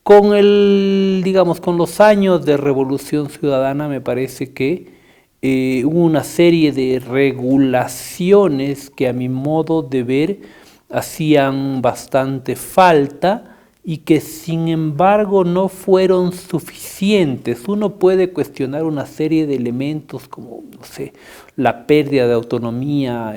Con digamos, con los años de Revolución Ciudadana me parece que hubo una serie de regulaciones que a mi modo de ver hacían bastante falta y que sin embargo no fueron suficientes. Uno puede cuestionar una serie de elementos como, no sé, la pérdida de autonomía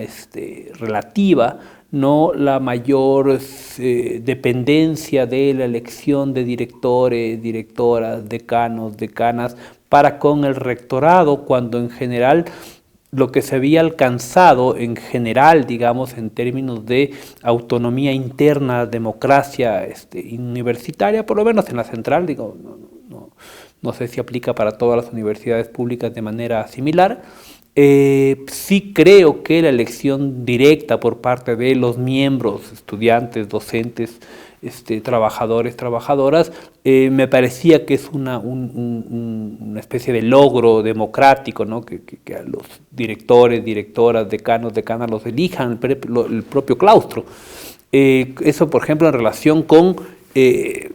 relativa, no la mayor dependencia de la elección de directores, directoras, decanos, decanas para con el rectorado, cuando en general lo que se había alcanzado en general, digamos, en términos de autonomía interna, democracia universitaria, por lo menos en la central, digo, no sé si aplica para todas las universidades públicas de manera similar. Sí creo que la elección directa por parte de los miembros, estudiantes, docentes, trabajadores, trabajadoras, me parecía que es una especie de logro democrático, ¿no? Que a los directores, directoras, decanos, decanas los elijan el propio claustro. Eso, por ejemplo, en relación con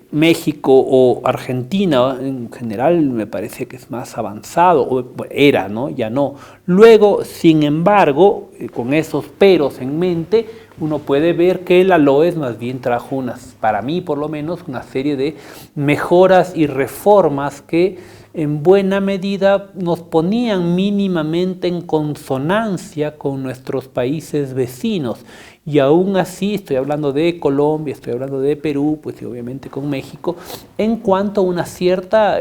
México o Argentina en general me parece que es más avanzado, o era, ¿no? Ya no. Luego, sin embargo, con esos peros en mente, uno puede ver que la LOES más bien trajo para mí por lo menos, una serie de mejoras y reformas que en buena medida nos ponían mínimamente en consonancia con nuestros países vecinos. Y aún así, estoy hablando de Colombia, estoy hablando de Perú, pues y obviamente con México, en cuanto a una cierta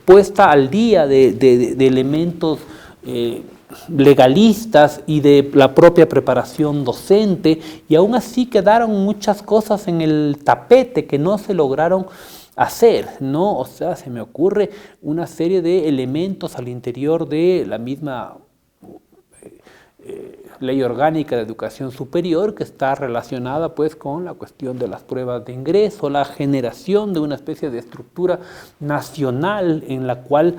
puesta al día de elementos legalistas y de la propia preparación docente, y aún así quedaron muchas cosas en el tapete que no se lograron hacer, ¿no? O sea, se me ocurre una serie de elementos al interior de la misma Ley Orgánica de Educación Superior, que está relacionada pues con la cuestión de las pruebas de ingreso, la generación de una especie de estructura nacional en la cual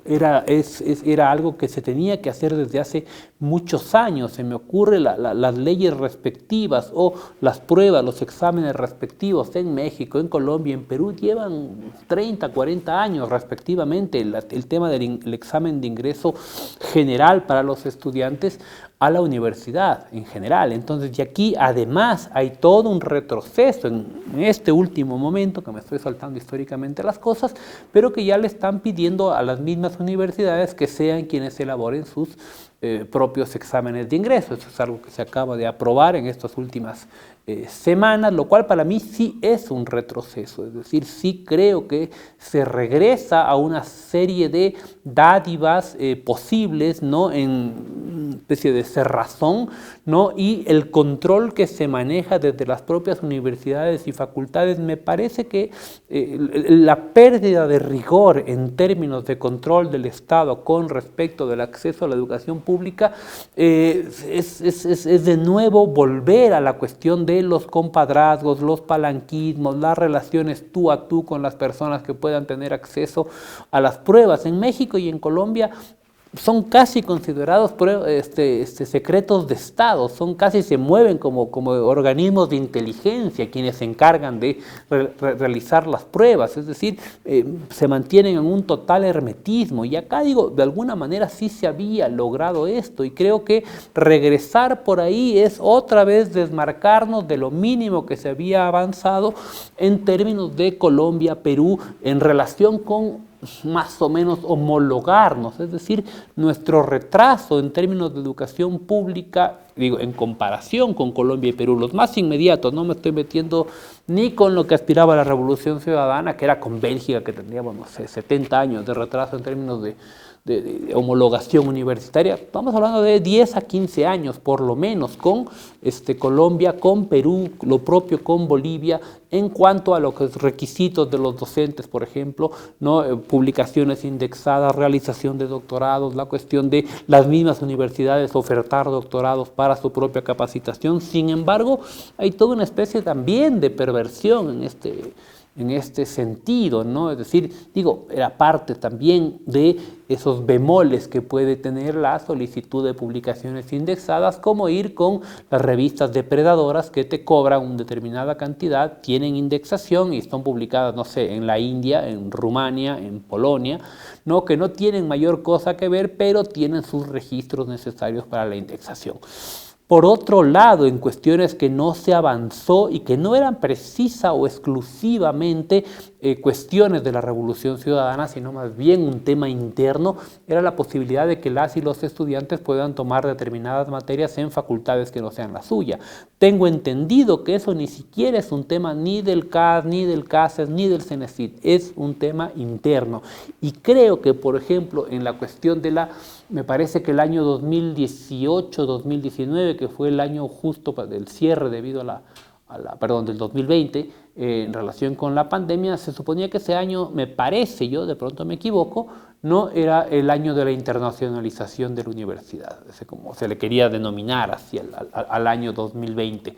era algo que se tenía que hacer desde hace muchos años. Se me ocurre las leyes respectivas o las pruebas, los exámenes respectivos en México, en Colombia, en Perú, llevan 30, 40 años respectivamente. El tema del examen de ingreso general para los estudiantes a la universidad en general. Entonces, y aquí además hay todo un retroceso en este último momento, que me estoy saltando históricamente las cosas, pero que ya le están pidiendo a las mismas universidades que sean quienes elaboren sus propios exámenes de ingreso. Eso es algo que se acaba de aprobar en estas últimas semanas, lo cual para mí sí es un retroceso, es decir, sí creo que se regresa a una serie de dádivas posibles, ¿no? En una especie de cerrazón, ¿no? Y el control que se maneja desde las propias universidades y facultades, me parece que la pérdida de rigor en términos de control del Estado con respecto del acceso a la educación pública es de nuevo volver a la cuestión de los compadrazgos, los palanquismos, las relaciones tú a tú con las personas que puedan tener acceso a las pruebas. En México y en Colombia son casi considerados secretos de Estado, casi se mueven como organismos de inteligencia quienes se encargan de realizar las pruebas, es decir, se mantienen en un total hermetismo. Y acá digo, de alguna manera sí se había logrado esto, y creo que regresar por ahí es otra vez desmarcarnos de lo mínimo que se había avanzado en términos de Colombia, Perú, en relación con más o menos homologarnos, es decir, nuestro retraso en términos de educación pública, digo, en comparación con Colombia y Perú, los más inmediatos, no me estoy metiendo ni con lo que aspiraba la Revolución Ciudadana, que era con Bélgica, que tendríamos, no sé, 70 años de retraso en términos de homologación universitaria. Estamos hablando de 10 a 15 años, por lo menos, con Colombia, con Perú, lo propio con Bolivia, en cuanto a los requisitos de los docentes, por ejemplo, ¿no? Publicaciones indexadas, realización de doctorados, la cuestión de las mismas universidades ofertar doctorados para su propia capacitación. Sin embargo, hay toda una especie también de perversión en este sentido, ¿no? Es decir, digo, era parte también de esos bemoles que puede tener la solicitud de publicaciones indexadas, como ir con las revistas depredadoras que te cobran una determinada cantidad, tienen indexación y están publicadas, no sé, en la India, en Rumania, en Polonia, ¿no? Que no tienen mayor cosa que ver, pero tienen sus registros necesarios para la indexación. Por otro lado, en cuestiones que no se avanzó y que no eran precisa o exclusivamente cuestiones de la Revolución Ciudadana, sino más bien un tema interno, era la posibilidad de que las y los estudiantes puedan tomar determinadas materias en facultades que no sean la suya. Tengo entendido que eso ni siquiera es un tema ni del CAS, ni del CASES, ni del CENESID, es un tema interno. Y creo que, por ejemplo, en la cuestión de me parece que el año 2018-2019, que fue el año justo del cierre debido del 2020, en relación con la pandemia, se suponía que ese año, me parece, yo de pronto me equivoco, no era el año de la internacionalización de la universidad, como se le quería denominar así al año 2020.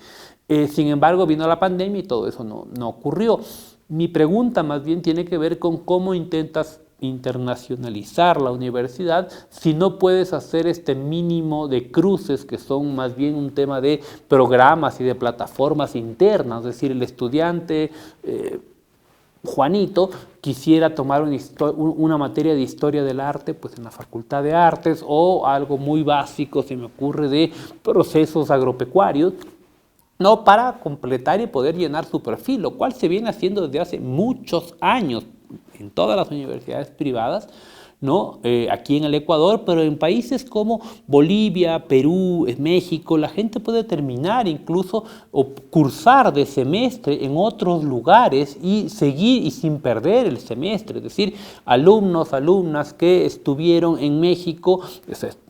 Sin embargo, vino la pandemia y todo eso no ocurrió. Mi pregunta más bien tiene que ver con cómo intentas internacionalizar la universidad si no puedes hacer este mínimo de cruces que son más bien un tema de programas y de plataformas internas, es decir, el estudiante Juanito quisiera tomar una materia de historia del arte pues en la Facultad de Artes, o algo muy básico se me ocurre de procesos agropecuarios, no, para completar y poder llenar su perfil, lo cual se viene haciendo desde hace muchos años en todas las universidades privadas, ¿no? Aquí en el Ecuador, pero en países como Bolivia, Perú, México, la gente puede terminar incluso o cursar de semestre en otros lugares y seguir y sin perder el semestre, es decir, alumnas que estuvieron en México,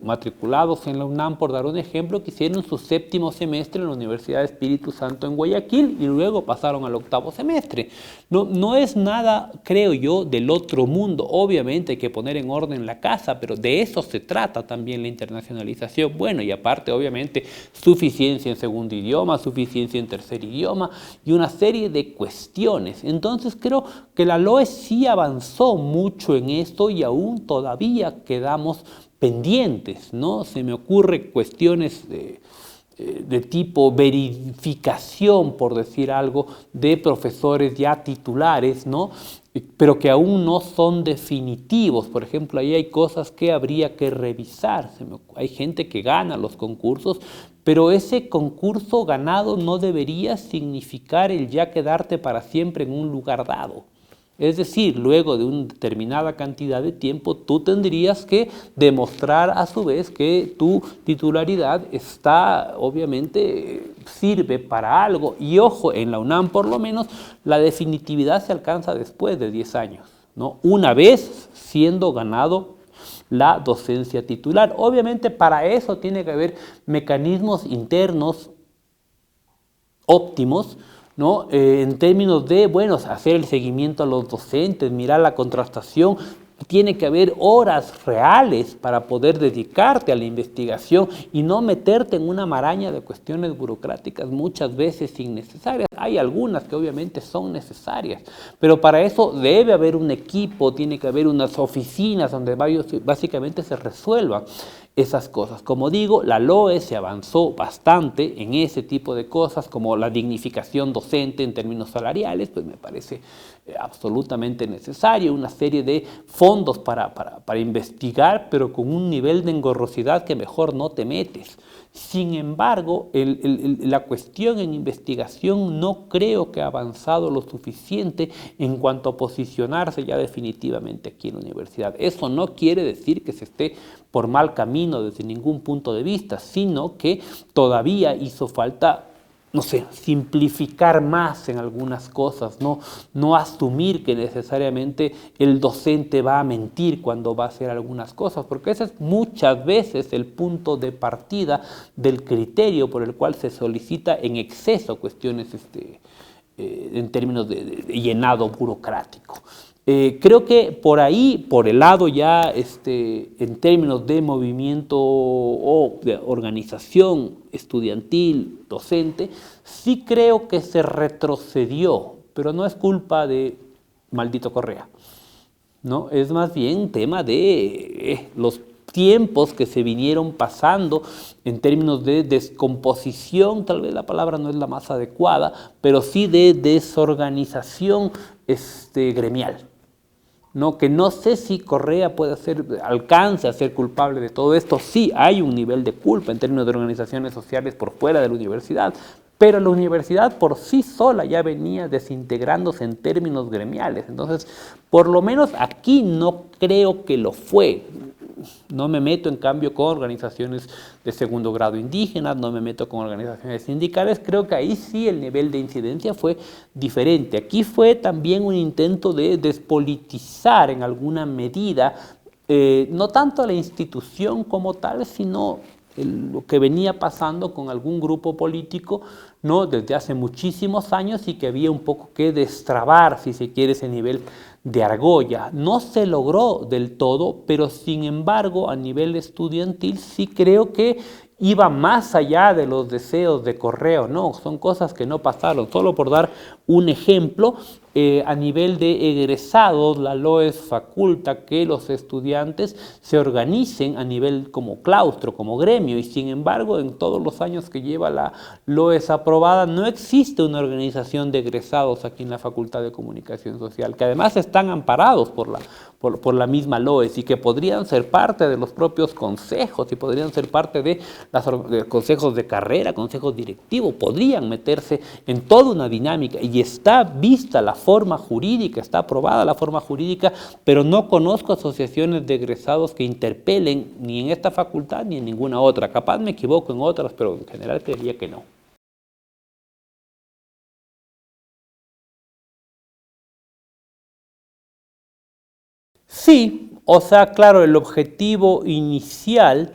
matriculados en la UNAM, por dar un ejemplo, que hicieron su séptimo semestre en la Universidad de Espíritu Santo en Guayaquil y luego pasaron al octavo semestre. No es nada, creo yo, del otro mundo. Obviamente hay que poner en orden la casa, pero de eso se trata también la internacionalización. Bueno, y aparte, obviamente, suficiencia en segundo idioma, suficiencia en tercer idioma y una serie de cuestiones. Entonces creo que la LOE sí avanzó mucho en esto y aún todavía quedamos pendientes, ¿no? Se me ocurren cuestiones de tipo verificación, por decir algo, de profesores ya titulares, ¿no? Pero que aún no son definitivos. Por ejemplo, ahí hay cosas que habría que revisar. Hay gente que gana los concursos, pero ese concurso ganado no debería significar el ya quedarte para siempre en un lugar dado. Es decir, luego de una determinada cantidad de tiempo, tú tendrías que demostrar a su vez que tu titularidad está, obviamente, sirve para algo. Y ojo, en la UNAM por lo menos, la definitividad se alcanza después de 10 años, ¿no? Una vez siendo ganado la docencia titular. Obviamente para eso tiene que haber mecanismos internos óptimos, ¿no? En términos de, bueno, hacer el seguimiento a los docentes, mirar la contrastación, tiene que haber horas reales para poder dedicarte a la investigación y no meterte en una maraña de cuestiones burocráticas muchas veces innecesarias. Hay algunas que obviamente son necesarias, pero para eso debe haber un equipo, tiene que haber unas oficinas donde básicamente se resuelvan esas cosas. Como digo, la LOE se avanzó bastante en ese tipo de cosas, como la dignificación docente en términos salariales, pues me parece absolutamente necesario, una serie de fondos para investigar, pero con un nivel de engorrosidad que mejor no te metes. Sin embargo, la cuestión en investigación no creo que ha avanzado lo suficiente en cuanto a posicionarse ya definitivamente aquí en la universidad. Eso no quiere decir que se esté por mal camino desde ningún punto de vista, sino que todavía hizo falta, no sé, simplificar más en algunas cosas, no asumir que necesariamente el docente va a mentir cuando va a hacer algunas cosas, porque ese es muchas veces el punto de partida del criterio por el cual se solicita en exceso cuestiones en términos de llenado burocrático. Creo que por ahí, por el lado ya en términos de movimiento o de organización estudiantil, docente, sí creo que se retrocedió, pero no es culpa de maldito Correa, ¿no? Es más bien tema de los tiempos que se vinieron pasando en términos de descomposición, tal vez la palabra no es la más adecuada, pero sí de desorganización gremial, ¿no? Que no sé si Correa alcance a ser culpable de todo esto. Sí hay un nivel de culpa en términos de organizaciones sociales por fuera de la universidad, pero la universidad por sí sola ya venía desintegrándose en términos gremiales. Entonces, por lo menos aquí no creo que lo fue. No me meto, en cambio, con organizaciones de segundo grado indígenas, no me meto con organizaciones sindicales. Creo que ahí sí el nivel de incidencia fue diferente. Aquí fue también un intento de despolitizar en alguna medida, no tanto la institución como tal, sino lo que venía pasando con algún grupo político, ¿no? Desde hace muchísimos años, y que había un poco que destrabar, si se quiere, ese nivel de argolla. No se logró del todo, pero sin embargo a nivel estudiantil sí creo que iba más allá de los deseos de Correa, no, son cosas que no pasaron. Solo por dar un ejemplo, a nivel de egresados, la LOES faculta que los estudiantes se organicen a nivel como claustro, como gremio, y sin embargo en todos los años que lleva la LOES aprobada no existe una organización de egresados aquí en la Facultad de Comunicación Social, que además están amparados por la misma LOES y que podrían ser parte de los propios consejos y podrían ser parte de los consejos de carrera, consejos directivos, podrían meterse en toda una dinámica, y está vista la forma jurídica, está aprobada la forma jurídica, pero no conozco asociaciones de egresados que interpelen ni en esta facultad ni en ninguna otra. Capaz me equivoco en otras, pero en general creería que no. Sí, o sea, claro, el objetivo inicial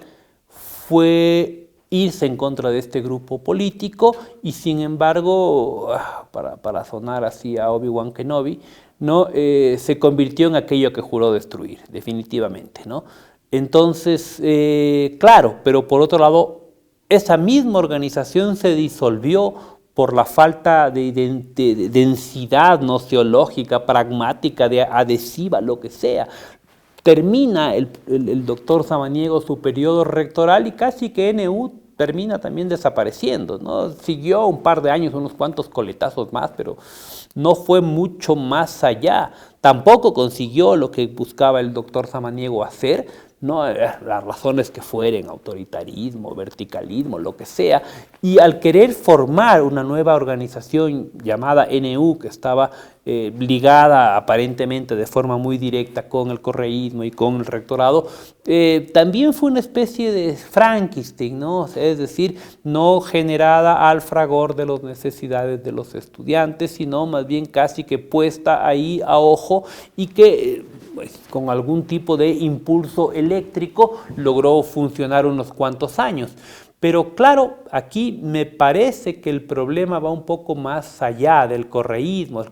fue irse en contra de este grupo político, y sin embargo, para sonar así a Obi-Wan Kenobi, ¿no? Se convirtió en aquello que juró destruir, definitivamente, ¿no? Entonces, claro, pero por otro lado, esa misma organización se disolvió por la falta de densidad nociológica, pragmática, de adhesiva, lo que sea. Termina el doctor Samaniego su periodo rectoral y casi que NU termina también desapareciendo, ¿no? Siguió un par de años, unos cuantos coletazos más, pero no fue mucho más allá. Tampoco consiguió lo que buscaba el doctor Samaniego hacer, ¿no? Las razones que fueren, autoritarismo, verticalismo, lo que sea, y al querer formar una nueva organización llamada NU, que estaba ligada aparentemente de forma muy directa con el correísmo y con el rectorado, también fue una especie de Frankenstein, ¿no? Es decir, no generada al fragor de las necesidades de los estudiantes, sino más bien casi que puesta ahí a ojo, y que pues, con algún tipo de impulso eléctrico logró funcionar unos cuantos años. Pero claro, aquí me parece que el problema va un poco más allá del correísmo.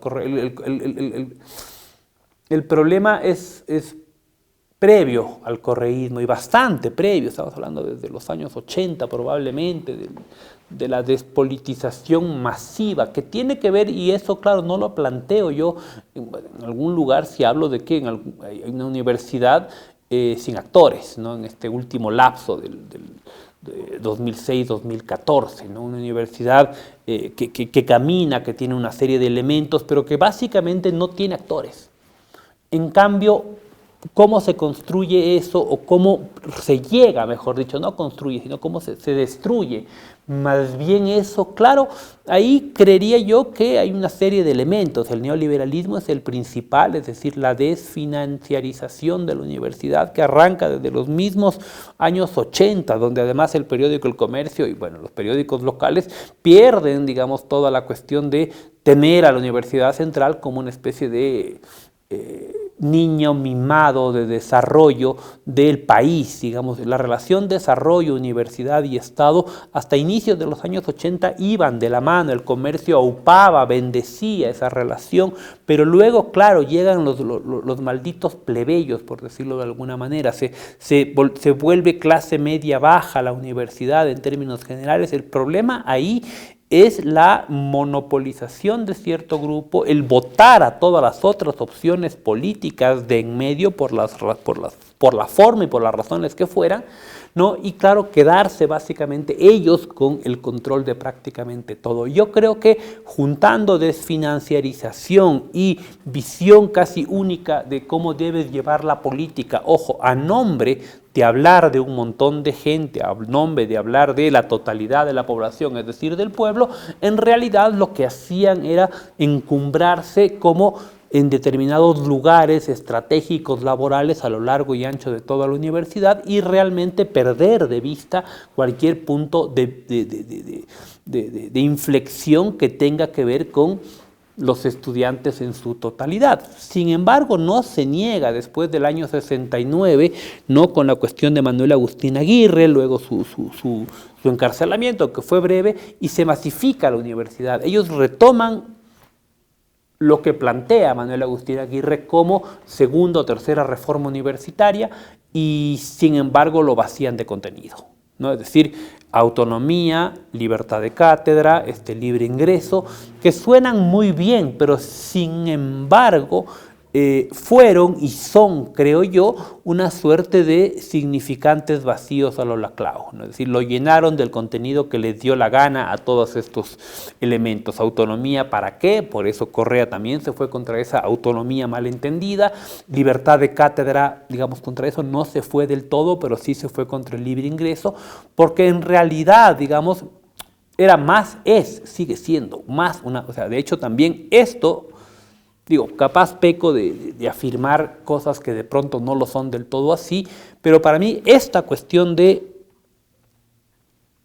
El problema es previo al correísmo, y bastante previo. Estamos hablando desde los años 80 probablemente, de la despolitización masiva, que tiene que ver, y eso claro no lo planteo yo en algún lugar, si hablo de que hay una universidad sin actores, ¿no? En este último lapso de 2006-2014, ¿no? Una universidad que camina, que tiene una serie de elementos, pero que básicamente no tiene actores. En cambio, cómo se construye eso, o cómo se llega, mejor dicho, no construye, sino cómo se destruye, más bien eso, claro, ahí creería yo que hay una serie de elementos. El neoliberalismo es el principal, es decir, la desfinanciarización de la universidad, que arranca desde los mismos años 80, donde además el periódico El Comercio y bueno, los periódicos locales pierden, digamos, toda la cuestión de tener a la Universidad Central como una especie de niño mimado de desarrollo del país, digamos. La relación desarrollo, universidad y Estado hasta inicios de los años 80 iban de la mano. El comercio aupaba, bendecía esa relación, pero luego, claro, llegan los malditos plebeyos, por decirlo de alguna manera. Se vuelve clase media baja la universidad en términos generales. El problema ahí es la monopolización de cierto grupo, el votar a todas las otras opciones políticas de en medio por la forma y por las razones que fueran, ¿no? Y claro, quedarse básicamente ellos con el control de prácticamente todo. Yo creo que juntando desfinanciarización y visión casi única de cómo debes llevar la política, ojo, a nombre de hablar de un montón de gente, a nombre de hablar de la totalidad de la población, es decir, del pueblo, en realidad lo que hacían era encumbrarse como en determinados lugares estratégicos laborales a lo largo y ancho de toda la universidad y realmente perder de vista cualquier punto de inflexión que tenga que ver con los estudiantes en su totalidad. Sin embargo, no se niega después del año 69, ¿no? Con la cuestión de Manuel Agustín Aguirre, luego su encarcelamiento, que fue breve, y se masifica la universidad. Ellos retoman lo que plantea Manuel Agustín Aguirre como segunda o tercera reforma universitaria y sin embargo lo vacían de contenido, ¿no? Es decir, autonomía, libertad de cátedra, libre ingreso, que suenan muy bien, pero sin embargo fueron y son, creo yo, una suerte de significantes vacíos a lo Laclau, ¿no? Es decir, lo llenaron del contenido que les dio la gana a todos estos elementos. Autonomía, ¿para qué? Por eso Correa también se fue contra esa autonomía malentendida. Libertad de cátedra, digamos, contra eso no se fue del todo, pero sí se fue contra el libre ingreso, porque en realidad, digamos, era más, sigue siendo más una, o sea, de hecho también esto, digo, capaz peco de afirmar cosas que de pronto no lo son del todo así, pero para mí esta cuestión de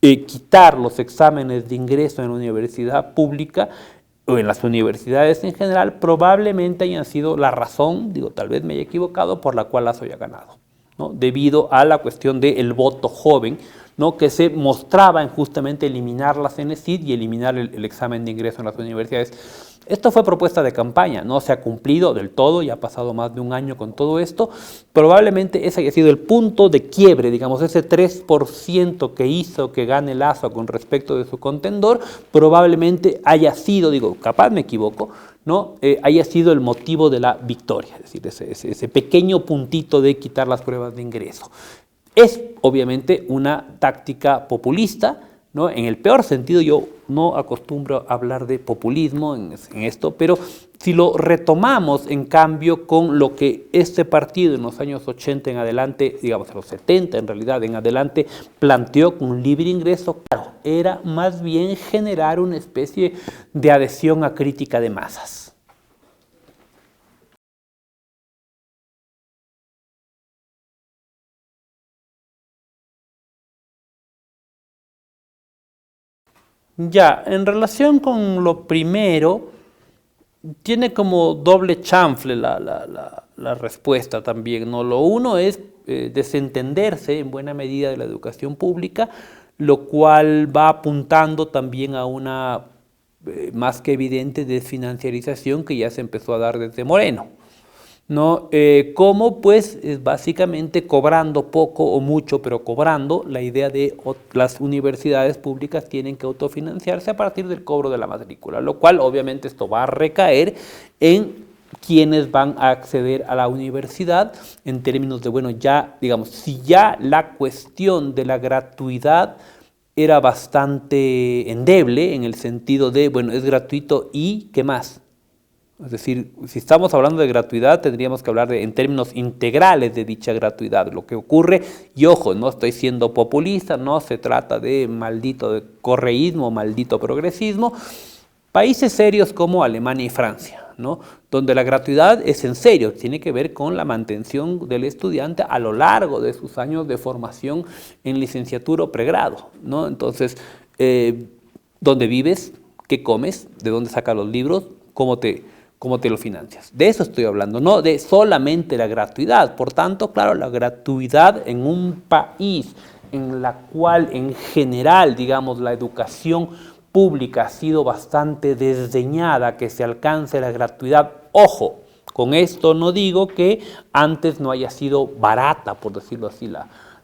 quitar los exámenes de ingreso en la universidad pública o en las universidades en general probablemente hayan sido la razón, digo, tal vez me haya equivocado, por la cual Lazo haya ganado, ¿no? Debido a la cuestión del voto joven, ¿no? Que se mostraba en justamente eliminar la CENESID y eliminar el examen de ingreso en las universidades. Esto fue propuesta de campaña, no se ha cumplido del todo, ya ha pasado más de un año con todo esto. Probablemente ese haya sido el punto de quiebre, digamos, ese 3% que hizo que gane Lazo con respecto de su contendor, probablemente haya sido, digo, capaz me equivoco, ¿no? Haya sido el motivo de la victoria, es decir, ese pequeño puntito de quitar las pruebas de ingreso. Es obviamente una táctica populista, ¿no? En el peor sentido, yo no acostumbro a hablar de populismo en esto, pero si lo retomamos en cambio con lo que este partido en los años 80 en adelante, digamos a los 70 en realidad en adelante, planteó con libre ingreso, claro, era más bien generar una especie de adhesión a crítica de masas. Ya, en relación con lo primero, tiene como doble chanfle la respuesta también, ¿no? Lo uno es desentenderse en buena medida de la educación pública, lo cual va apuntando también a una más que evidente desfinanciarización que ya se empezó a dar desde Moreno, ¿no? Como pues básicamente cobrando poco o mucho, pero cobrando, la idea de las universidades públicas tienen que autofinanciarse a partir del cobro de la matrícula, lo cual obviamente esto va a recaer en quienes van a acceder a la universidad en términos de, bueno, ya, digamos, si ya la cuestión de la gratuidad era bastante endeble en el sentido de, bueno, es gratuito y ¿qué más? Es decir, si estamos hablando de gratuidad, tendríamos que hablar en términos integrales de dicha gratuidad. Lo que ocurre, y ojo, no estoy siendo populista, no se trata de maldito correísmo, maldito progresismo. Países serios como Alemania y Francia, ¿no? Donde la gratuidad es en serio, tiene que ver con la mantención del estudiante a lo largo de sus años de formación en licenciatura o pregrado, ¿no? Entonces, ¿dónde vives? ¿Qué comes? ¿De dónde sacas los libros? ¿Cómo te lo financias? De eso estoy hablando, no de solamente la gratuidad. Por tanto, claro, la gratuidad en un país en la cual en general, digamos, la educación pública ha sido bastante desdeñada, que se alcance la gratuidad. Ojo, con esto no digo que antes no haya sido barata, por decirlo así,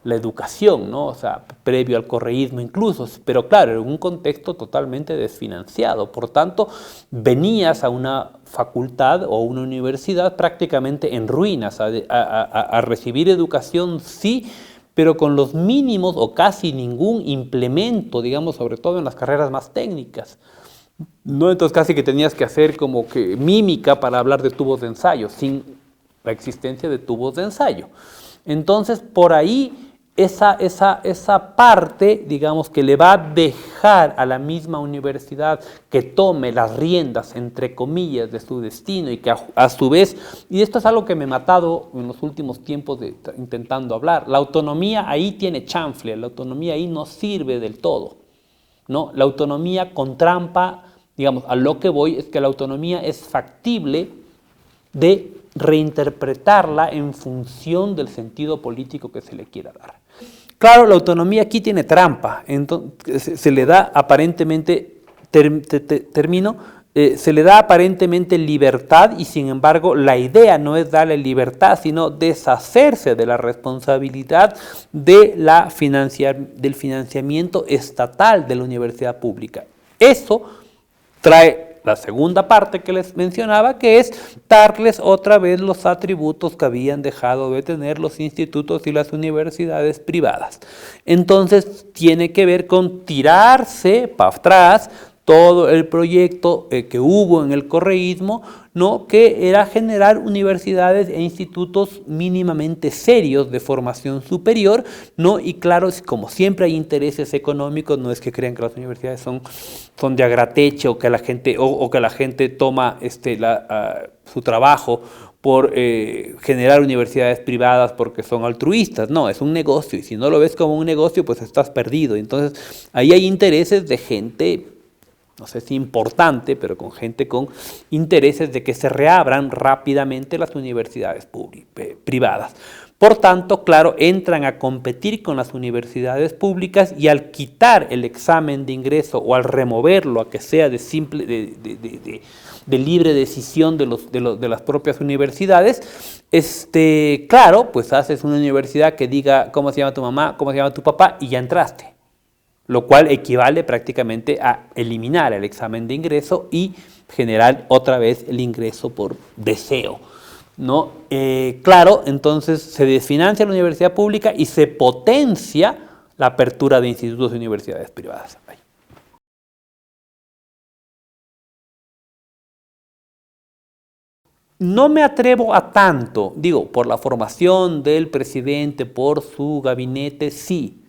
la educación, ¿no? O sea, previo al correísmo incluso, pero claro, en un contexto totalmente desfinanciado. Por tanto, venías a una facultad o una universidad prácticamente en ruinas, a recibir educación, sí, pero con los mínimos o casi ningún implemento, digamos, sobre todo en las carreras más técnicas. No, entonces casi que tenías que hacer como que mímica para hablar de tubos de ensayo, sin la existencia de tubos de ensayo. Entonces, por ahí, esa parte, digamos, que le va a dejar a la misma universidad que tome las riendas, entre comillas, de su destino y que a su vez, y esto es algo que me he matado en los últimos tiempos intentando hablar, la autonomía ahí tiene chanfle, la autonomía ahí no sirve del todo, ¿no? La autonomía con trampa, digamos, a lo que voy es que la autonomía es factible de reinterpretarla en función del sentido político que se le quiera dar. Claro, la autonomía aquí tiene trampa, entonces se le da aparentemente, se le da aparentemente libertad y sin embargo la idea no es darle libertad, sino deshacerse de la responsabilidad de del financiamiento estatal de la universidad pública. Eso trae la segunda parte que les mencionaba, que es darles otra vez los atributos que habían dejado de tener los institutos y las universidades privadas. Entonces tiene que ver con tirarse para atrás todo el proyecto que hubo en el correísmo, ¿no? Que era generar universidades e institutos mínimamente serios de formación superior, ¿no? Y claro, como siempre hay intereses económicos, no es que crean que las universidades son de agrateche o que la gente toma su trabajo por generar universidades privadas porque son altruistas. No, es un negocio y si no lo ves como un negocio, pues estás perdido. Entonces, ahí hay intereses de gente, no sé si importante, pero con gente con intereses de que se reabran rápidamente las universidades privadas. Por tanto, claro, entran a competir con las universidades públicas y al quitar el examen de ingreso o al removerlo a que sea de libre decisión de las propias universidades, claro, pues haces una universidad que diga cómo se llama tu mamá, cómo se llama tu papá y ya entraste. Lo cual equivale prácticamente a eliminar el examen de ingreso y generar otra vez el ingreso por deseo, ¿no? Claro, entonces se desfinancia la universidad pública y se potencia la apertura de institutos y universidades privadas. No me atrevo a tanto, digo, por la formación del presidente, por su gabinete, sí,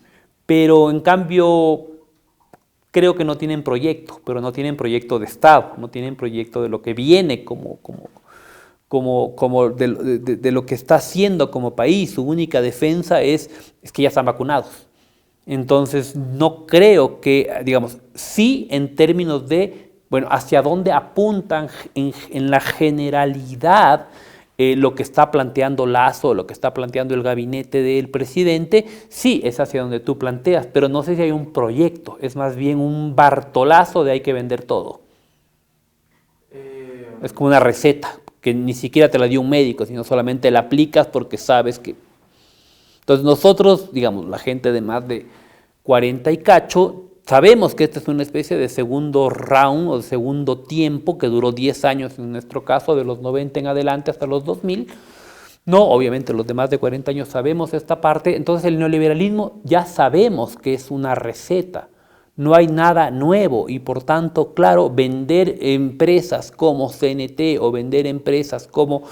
pero en cambio creo que no tienen proyecto, pero no tienen proyecto de Estado, no tienen proyecto de lo que viene de lo que está haciendo como país. Su única defensa es que ya están vacunados. Entonces no creo que, digamos, sí en términos de, bueno, hacia dónde apuntan en la generalidad lo que está planteando Lasso, lo que está planteando el gabinete del presidente, sí es hacia donde tú planteas, pero no sé si hay un proyecto, es más bien un bartolazo de hay que vender todo. Es como una receta, que ni siquiera te la dio un médico, sino solamente la aplicas porque sabes que... Entonces nosotros, digamos, la gente de más de 40 y cacho, sabemos que esta es una especie de segundo round o de segundo tiempo que duró 10 años en nuestro caso, de los 90 en adelante hasta los 2000. No, obviamente los de más de 40 años sabemos esta parte, entonces el neoliberalismo ya sabemos que es una receta, no hay nada nuevo y por tanto, claro, vender empresas como CNT o vender empresas como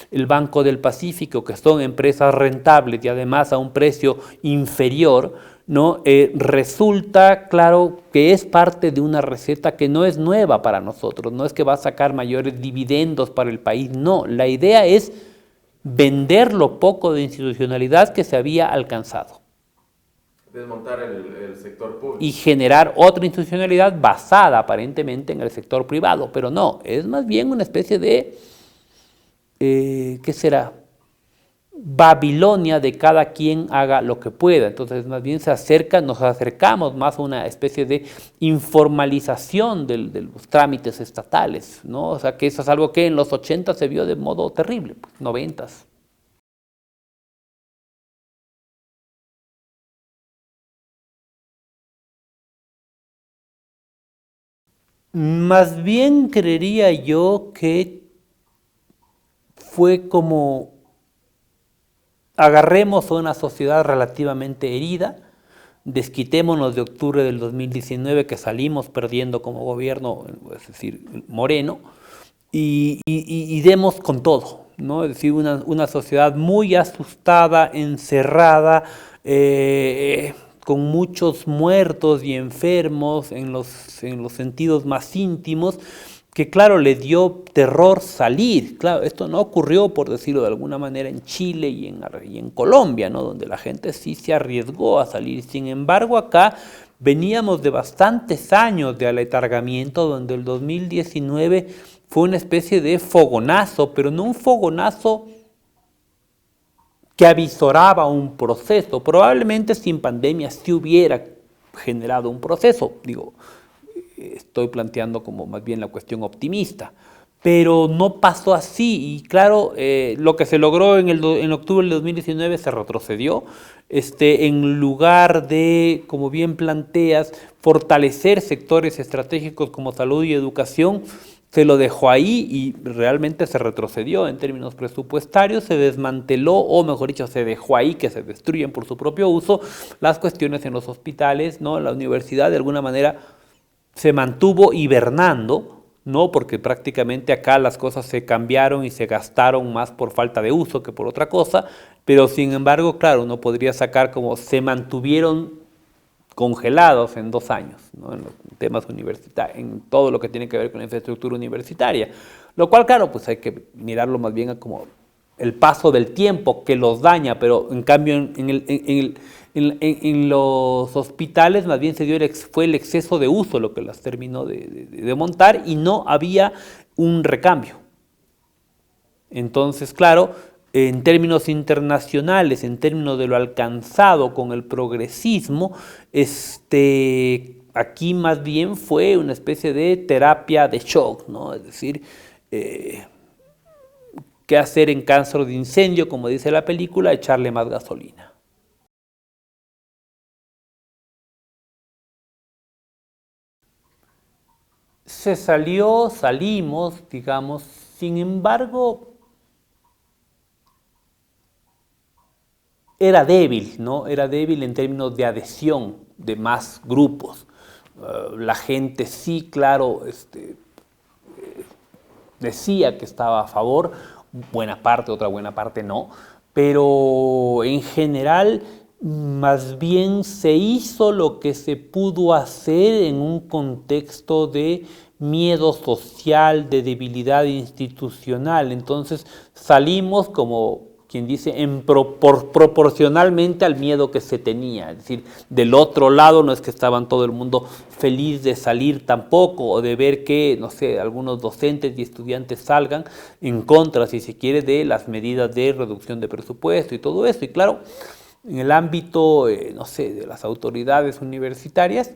el Banco del Pacífico, que son empresas rentables y además a un precio inferior, ¿no? Resulta claro que es parte de una receta que no es nueva para nosotros, no es que va a sacar mayores dividendos para el país, no, la idea es vender lo poco de institucionalidad que se había alcanzado. Desmontar el sector público. Y generar otra institucionalidad basada aparentemente en el sector privado, pero no, es más bien una especie de, ¿qué será? Babilonia de cada quien haga lo que pueda. Entonces más bien nos acercamos más a una especie de informalización de los trámites estatales, ¿no? O sea que eso es algo que en los 80 se vio de modo terrible, pues, 90. Más bien creería yo que fue como agarremos a una sociedad relativamente herida, desquitémonos de octubre del 2019 que salimos perdiendo como gobierno, es decir, Moreno, y demos con todo, ¿no? Es decir, una sociedad muy asustada, encerrada, con muchos muertos y enfermos en los sentidos más íntimos, que claro, le dio terror salir. Claro, esto no ocurrió, por decirlo de alguna manera, en Chile y en Colombia, ¿no? Donde la gente sí se arriesgó a salir. Sin embargo, acá veníamos de bastantes años de aletargamiento, donde el 2019 fue una especie de fogonazo, pero no un fogonazo que avisoraba un proceso. Probablemente sin pandemia sí hubiera generado un proceso, digo, estoy planteando como más bien la cuestión optimista, pero no pasó así y claro, lo que se logró en octubre del 2019 se retrocedió, en lugar de, como bien planteas, fortalecer sectores estratégicos como salud y educación, se lo dejó ahí y realmente se retrocedió en términos presupuestarios, se desmanteló, o mejor dicho, se dejó ahí que se destruyen por su propio uso las cuestiones en los hospitales, ¿no? La universidad de alguna manera se mantuvo hibernando, ¿no? Porque prácticamente acá las cosas se cambiaron y se gastaron más por falta de uso que por otra cosa, pero sin embargo, claro, uno podría sacar como se mantuvieron congelados en 2 años, ¿no? En los temas universitarios, en todo lo que tiene que ver con la infraestructura universitaria, lo cual, claro, pues hay que mirarlo más bien como el paso del tiempo que los daña, pero en cambio en los hospitales más bien fue el exceso de uso lo que las terminó de montar y no había un recambio. Entonces, claro, en términos internacionales, en términos de lo alcanzado con el progresismo, aquí más bien fue una especie de terapia de shock, ¿no? Es decir, ¿qué hacer en caso de incendio? Como dice la película, echarle más gasolina. Salimos, digamos, sin embargo, era débil, ¿no? Era débil en términos de adhesión de más grupos. La gente sí, claro, decía que estaba a favor, buena parte, otra buena parte no, pero en general más bien se hizo lo que se pudo hacer en un contexto de miedo social, de debilidad institucional. Entonces salimos como quien dice, proporcionalmente al miedo que se tenía. Es decir, del otro lado no es que estaban todo el mundo feliz de salir tampoco, o de ver que, no sé, algunos docentes y estudiantes salgan en contra, si se quiere, de las medidas de reducción de presupuesto y todo eso. Y claro, en el ámbito, no sé, de las autoridades universitarias,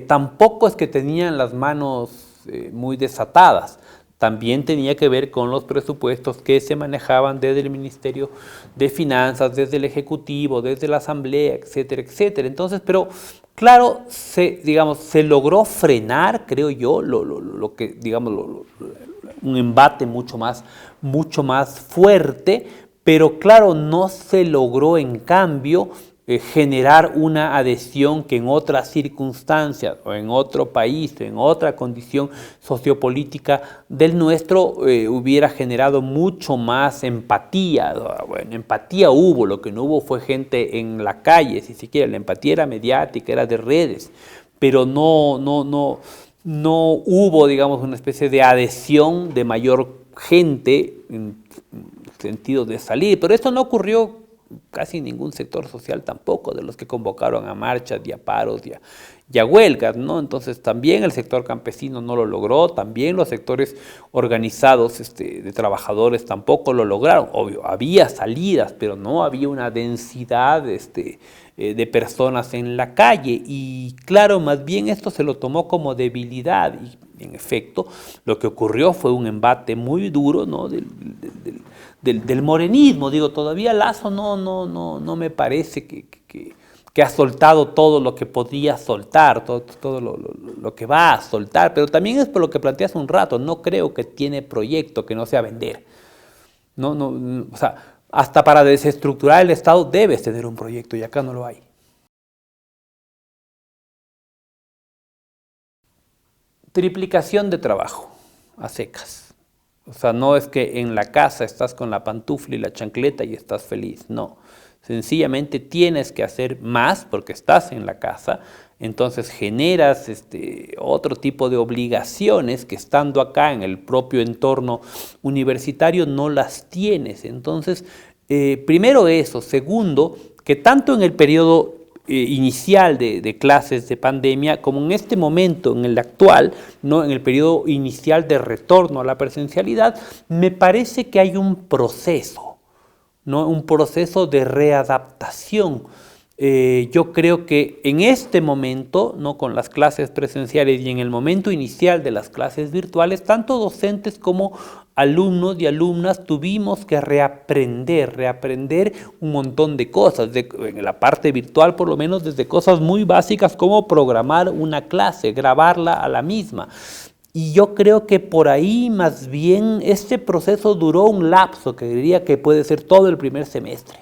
tampoco es que tenían las manos muy desatadas. También tenía que ver con los presupuestos que se manejaban desde el Ministerio de Finanzas, desde el Ejecutivo, desde la Asamblea, etcétera, etcétera. Entonces, pero claro, digamos, se logró frenar, creo yo, lo que, digamos, un embate mucho más fuerte, pero claro, no se logró en cambio generar una adhesión que en otras circunstancias o en otro país, en otra condición sociopolítica del nuestro hubiera generado mucho más empatía. Bueno, empatía hubo, lo que no hubo fue gente en la calle, si se quiere, la empatía era mediática, era de redes, pero no hubo, digamos, una especie de adhesión de mayor gente en sentido de salir, pero esto no ocurrió casi ningún sector social tampoco, de los que convocaron a marchas y a paros y a huelgas, ¿no? Entonces también el sector campesino no lo logró, también los sectores organizados de trabajadores tampoco lo lograron. Obvio, había salidas, pero no había una densidad de personas en la calle y claro, más bien esto se lo tomó como debilidad y en efecto lo que ocurrió fue un embate muy duro, ¿no? del morenismo. Digo, todavía Lasso no me parece que que ha soltado todo lo que podía soltar, todo lo que va a soltar, pero también es por lo que planteé hace un rato, no creo que tiene proyecto que no sea vender. O sea, hasta para desestructurar el Estado debes tener un proyecto y acá no lo hay. Triplicación de trabajo, a secas. O sea, no es que en la casa estás con la pantufla y la chancleta y estás feliz, no. Sencillamente tienes que hacer más porque estás en la casa, entonces generas otro tipo de obligaciones que estando acá en el propio entorno universitario no las tienes. Entonces, primero eso. Segundo, que tanto en el periodo inicial de clases de pandemia, como en este momento, en el actual, ¿no? En el periodo inicial de retorno a la presencialidad, me parece que hay un proceso, ¿no? Un proceso de readaptación. Yo creo que en este momento, ¿no? Con las clases presenciales y en el momento inicial de las clases virtuales, tanto docentes como alumnos y alumnas tuvimos que reaprender un montón de cosas, en la parte virtual por lo menos desde cosas muy básicas como programar una clase, grabarla a la misma. Y yo creo que por ahí más bien este proceso duró un lapso que diría que puede ser todo el primer semestre,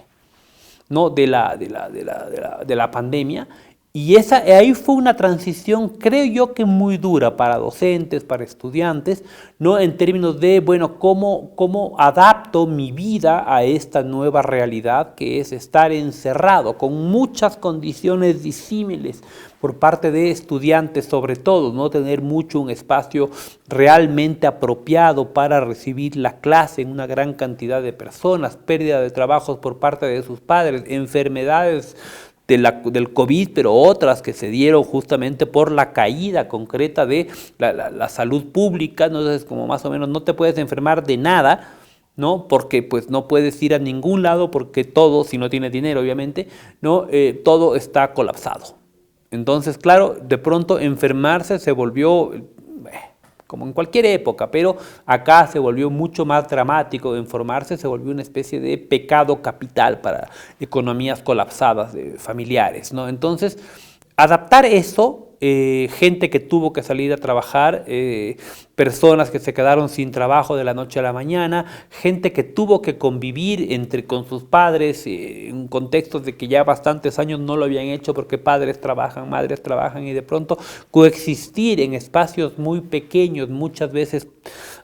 ¿no? de la pandemia. Y ahí fue una transición, creo yo que muy dura para docentes, para estudiantes, ¿no? En términos de, bueno, cómo adapto mi vida a esta nueva realidad que es estar encerrado con muchas condiciones disímiles por parte de estudiantes, sobre todo, no tener un espacio realmente apropiado para recibir la clase en una gran cantidad de personas, pérdida de trabajos por parte de sus padres, enfermedades del COVID, pero otras que se dieron justamente por la caída concreta de la salud pública. Entonces, como más o menos no te puedes enfermar de nada, ¿no? Porque pues no puedes ir a ningún lado porque todo, si no tienes dinero obviamente, ¿no? Todo está colapsado. Entonces, claro, de pronto enfermarse se volvió como en cualquier época, pero acá se volvió mucho más dramático. Enfermarse se volvió una especie de pecado capital para economías colapsadas familiares, ¿no? Entonces, adaptar eso, gente que tuvo que salir a trabajar, personas que se quedaron sin trabajo de la noche a la mañana, gente que tuvo que convivir con sus padres en contextos de que ya bastantes años no lo habían hecho porque padres trabajan, madres trabajan, y de pronto coexistir en espacios muy pequeños, muchas veces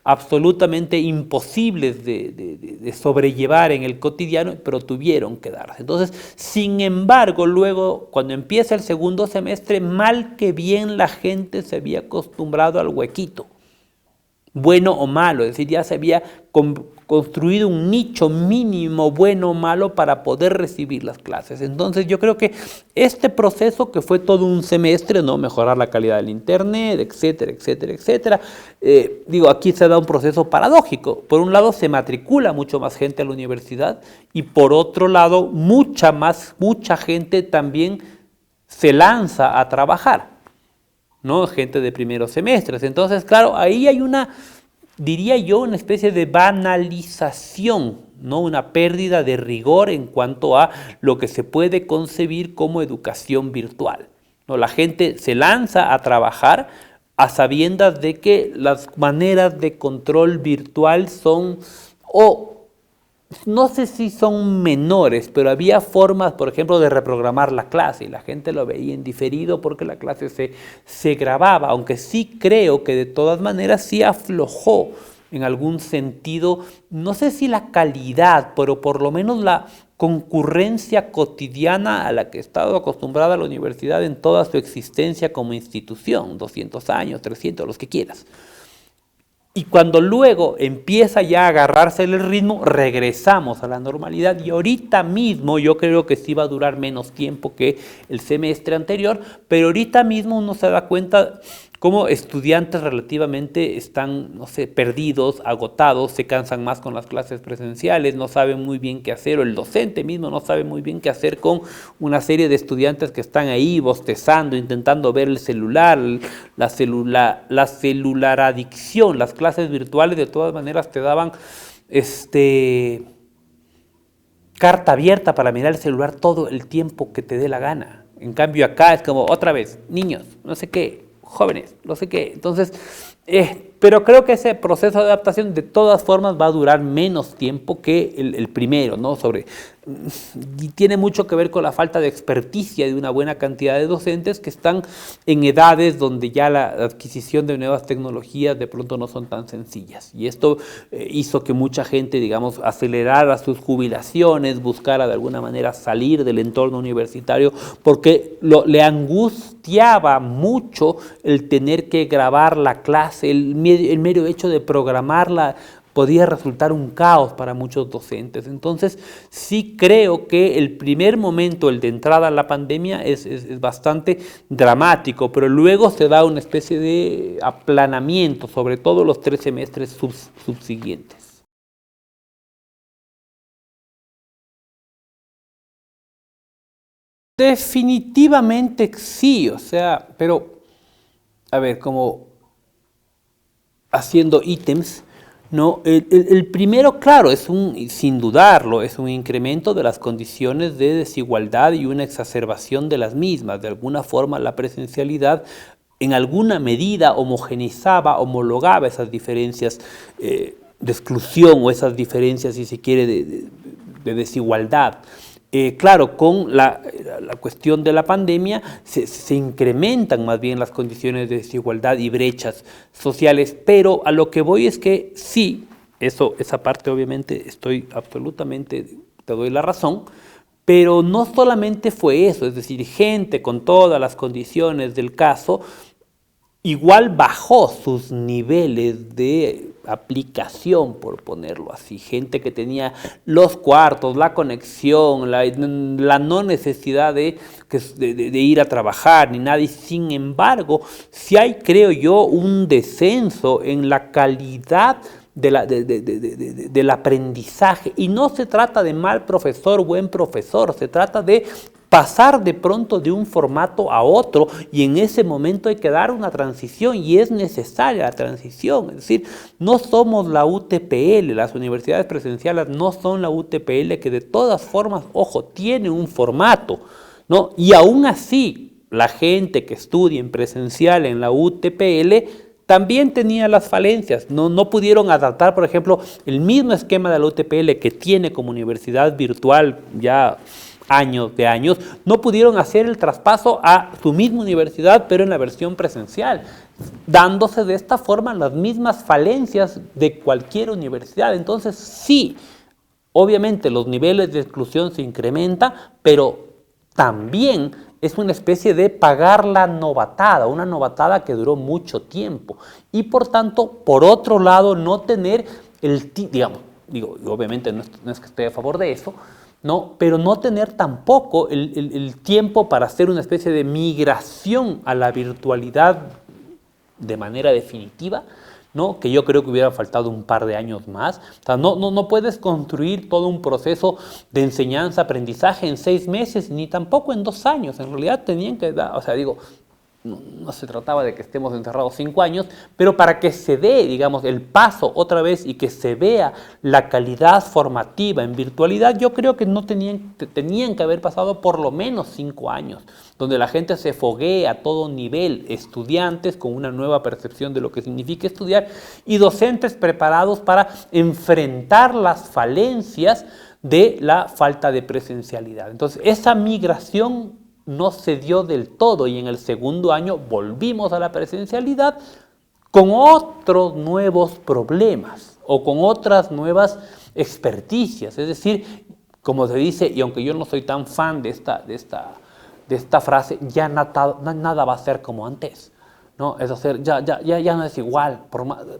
absolutamente imposibles de sobrellevar en el cotidiano, pero tuvieron que darse. Entonces, sin embargo, luego, cuando empieza el segundo semestre, mal que bien la gente se había acostumbrado al huequito, bueno o malo, es decir, ya se había construido un nicho mínimo, bueno o malo, para poder recibir las clases. Entonces yo creo que este proceso, que fue todo un semestre, ¿no? Mejorar la calidad del internet, etcétera, etcétera, etcétera, aquí se da un proceso paradójico. Por un lado se matricula mucho más gente a la universidad y por otro lado mucha gente también se lanza a trabajar, ¿no? Gente de primeros semestres. Entonces, claro, ahí hay diría yo, una especie de banalización, ¿no? Una pérdida de rigor en cuanto a lo que se puede concebir como educación virtual, ¿no? La gente se lanza a trabajar a sabiendas de que las maneras de control virtual son, no sé si son menores, pero había formas, por ejemplo, de reprogramar la clase y la gente lo veía en diferido porque la clase se grababa, aunque sí creo que de todas maneras sí aflojó en algún sentido, no sé si la calidad, pero por lo menos la concurrencia cotidiana a la que he estado acostumbrada la universidad en toda su existencia como institución, 200 años, 300, los que quieras. Y cuando luego empieza ya a agarrarse el ritmo, regresamos a la normalidad, y ahorita mismo yo creo que sí va a durar menos tiempo que el semestre anterior, pero ahorita mismo uno se da cuenta cómo estudiantes relativamente están, no sé, perdidos, agotados, se cansan más con las clases presenciales, no saben muy bien qué hacer, o el docente mismo no sabe muy bien qué hacer con una serie de estudiantes que están ahí bostezando, intentando ver el celular, la celular adicción. Las clases virtuales de todas maneras te daban carta abierta para mirar el celular todo el tiempo que te dé la gana. En cambio acá es como otra vez, niños, no sé qué, jóvenes, no sé qué. Entonces, pero creo que ese proceso de adaptación de todas formas va a durar menos tiempo que el primero, ¿no? Y tiene mucho que ver con la falta de experticia de una buena cantidad de docentes que están en edades donde ya la adquisición de nuevas tecnologías de pronto no son tan sencillas. Y esto hizo que mucha gente, digamos, acelerara sus jubilaciones, buscara de alguna manera salir del entorno universitario, porque le angustiaba mucho el tener que grabar la clase, el mero hecho de programarla podía resultar un caos para muchos docentes. Entonces, sí creo que el primer momento, el de entrada a la pandemia, es bastante dramático, pero luego se da una especie de aplanamiento, sobre todo los 3 semestres subsiguientes. Definitivamente sí, o sea, pero, a ver, como haciendo ítems, ¿no? El primero, claro, sin dudarlo, es un incremento de las condiciones de desigualdad y una exacerbación de las mismas. De alguna forma, la presencialidad en alguna medida homologaba esas diferencias de exclusión o esas diferencias, si se quiere, de desigualdad. Claro, con la cuestión de la pandemia se incrementan más bien las condiciones de desigualdad y brechas sociales, pero a lo que voy es que sí, esa parte obviamente estoy absolutamente, te doy la razón, pero no solamente fue eso, es decir, gente con todas las condiciones del caso, igual bajó sus niveles de aplicación, por ponerlo así. Gente que tenía los cuartos, la conexión, la no necesidad de ir a trabajar ni nada. Y sin embargo, sí hay, creo yo, un descenso en la calidad del aprendizaje. Y no se trata de mal profesor, buen profesor, se trata de pasar de pronto de un formato a otro, y en ese momento hay que dar una transición, y es necesaria la transición. Es decir, no somos la UTPL, las universidades presenciales no son la UTPL, que de todas formas, ojo, tiene un formato, ¿no? Y aún así, la gente que estudia en presencial en la UTPL también tenía las falencias, no pudieron adaptar, por ejemplo, el mismo esquema de la UTPL que tiene como universidad virtual ya años de años, no pudieron hacer el traspaso a su misma universidad, pero en la versión presencial, dándose de esta forma las mismas falencias de cualquier universidad. Entonces, sí, obviamente los niveles de exclusión se incrementan, pero también es una especie de pagar la novatada, una novatada que duró mucho tiempo. Y por tanto, por otro lado, no tener obviamente no es que esté a favor de eso, ¿no? Pero no tener tampoco el tiempo para hacer una especie de migración a la virtualidad de manera definitiva, ¿no? Que yo creo que hubiera faltado un par de años más. O sea, no puedes construir todo un proceso de enseñanza-aprendizaje en 6 meses, ni tampoco en 2 años. En realidad tenían que dar, no se trataba de que estemos encerrados 5 años, pero para que se dé, digamos, el paso otra vez y que se vea la calidad formativa en virtualidad, yo creo que tenían que haber pasado por lo menos 5 años, donde la gente se foguee a todo nivel, estudiantes con una nueva percepción de lo que significa estudiar y docentes preparados para enfrentar las falencias de la falta de presencialidad. Entonces, esa migración no se dio del todo, y en el segundo año volvimos a la presencialidad con otros nuevos problemas o con otras nuevas experticias. Es decir, como se dice, y aunque yo no soy tan fan de esta frase, ya nada va a ser como antes, ¿no? Es decir, ya no es igual.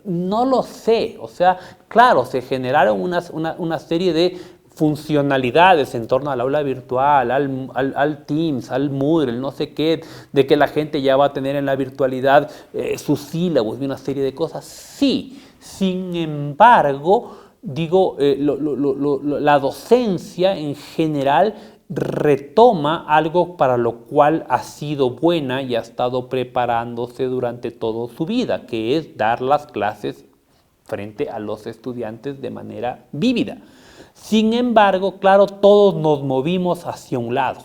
No lo sé. O sea, claro, se generaron una serie de funcionalidades en torno al aula virtual, al Teams, al Moodle, no sé qué, de que la gente ya va a tener en la virtualidad sus sílabos y una serie de cosas. Sí, sin embargo, la docencia en general retoma algo para lo cual ha sido buena y ha estado preparándose durante toda su vida, que es dar las clases frente a los estudiantes de manera vívida. Sin embargo, claro, todos nos movimos hacia un lado.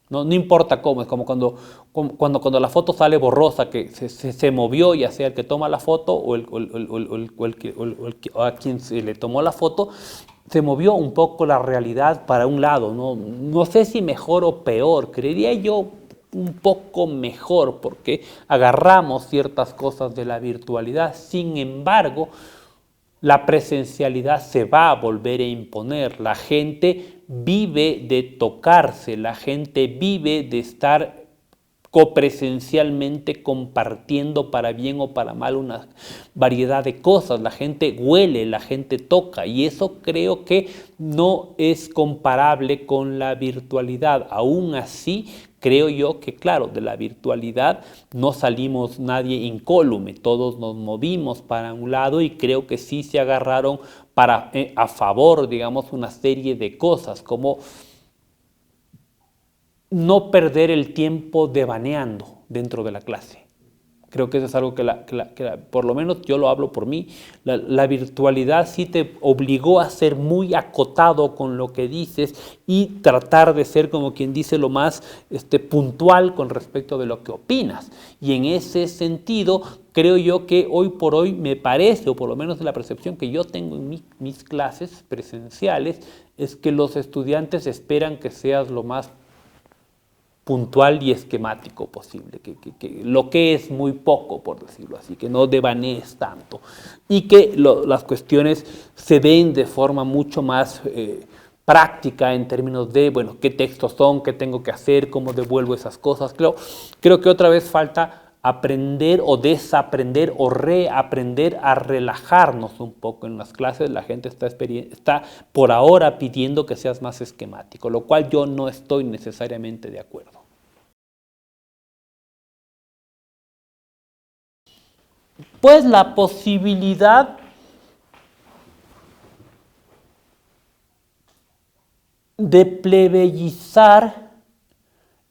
No importa cómo, es como cuando la foto sale borrosa, que se movió, ya sea el que toma la foto o a quien se le tomó la foto, se movió un poco la realidad para un lado. No sé si mejor o peor, creería yo un poco mejor, porque agarramos ciertas cosas de la virtualidad. Sin embargo, la presencialidad se va a volver a imponer. La gente vive de tocarse, la gente vive de estar copresencialmente compartiendo para bien o para mal una variedad de cosas. La gente huele, la gente toca, y eso creo que no es comparable con la virtualidad. Aún así, creo yo que, claro, de la virtualidad no salimos nadie incólume, todos nos movimos para un lado, y creo que sí se agarraron a favor, digamos, una serie de cosas, como no perder el tiempo devaneando dentro de la clase. Creo que eso es algo que por lo menos yo lo hablo por mí, la virtualidad sí te obligó a ser muy acotado con lo que dices y tratar de ser, como quien dice, lo más puntual con respecto de lo que opinas. Y en ese sentido, creo yo que hoy por hoy me parece, o por lo menos la percepción que yo tengo en mis clases presenciales, es que los estudiantes esperan que seas lo más puntual y esquemático posible, que lo que es muy poco, por decirlo así, que no devanees tanto, y que las cuestiones se den de forma mucho más práctica en términos de, bueno, qué textos son, qué tengo que hacer, cómo devuelvo esas cosas. Creo que otra vez falta aprender o desaprender o reaprender a relajarnos un poco en las clases. La gente está por ahora pidiendo que seas más esquemático, lo cual yo no estoy necesariamente de acuerdo. Pues la posibilidad de plebeyizar